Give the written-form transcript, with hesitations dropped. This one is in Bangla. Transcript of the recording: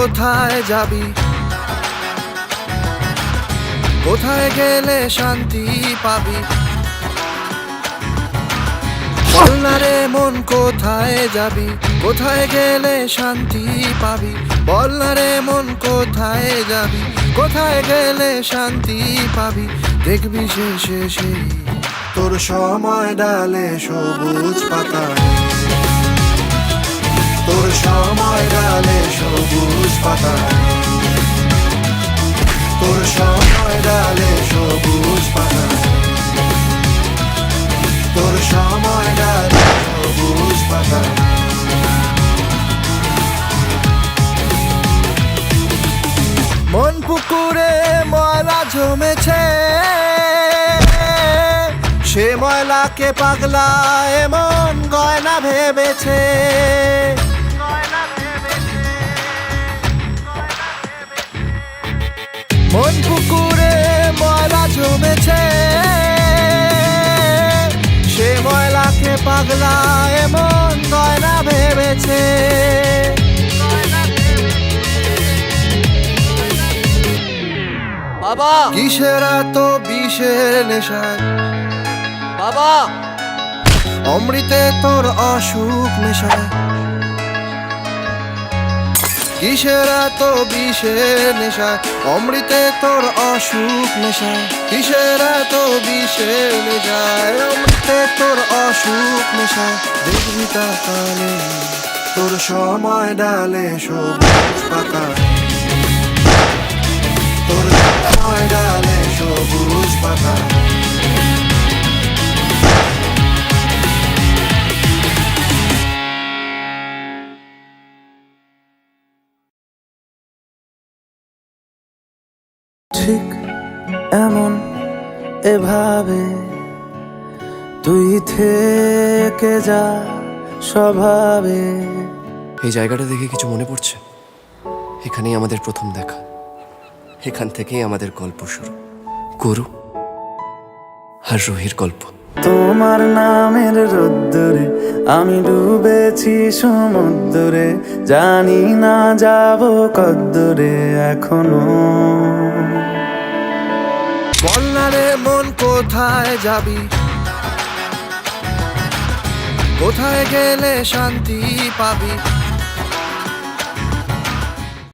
কোথায় যাবি, কোথায় গেলে শান্তি পাবি? বল না রে মন কোথায় যাবি, কোথায় গেলে শান্তি পাবি? বল না রে মন কোথায় যাবি, কোথায় গেলে শান্তি পাবি? দেখবি শেষে সেই তোর সময় ডালে সবুজ পাতা, তোর সময় ডালে সবুজ পাতা, তোর সময় ডালে সবুজ পাতা, তোর সময় ডালে সবুজ পাতা। মন পুকুরে ময়লা জমেছে, সে ময়লাকে পাগলা এমন গয়না ভেবেছে। মন পুকুরে ময়লা জমেছে, সে ময়লাকে পাগলা এমন গয়না ভেবেছে। বাবা কিসের এত বিষের নেশায় বাবা, অমৃতে তোর অসুখ মেশায়? কিসের এত বিষের নেশায়, অমৃতে তোর অসুখ মেশায়? কিসের এত বিষের নেশায়, অমৃতে তোর অসুখ মেশায়? দেখবি তাকালে তোর সময় ডালে সবুজ পাতা, তোর সময় ডালে সবুজ পাতা। ঠিক এমন এভাবে তুই থেকে যা স্বভাবে। এই জায়গাটা দেখে কিছু মনে পড়ছে? এখানেই আমাদের প্রথম দেখা, এখান থেকেই আমাদের গল্প শুরু। গুরু আর রুহির গল্প। তোমার নামের রোদ্দুরে আমি ডুবেছি সমুদ্রে, জানি না যাব কদ্দুরে এখনো। বল না রে মন কোথায় যাবি, কোথায় গেলে শান্তি পাবি?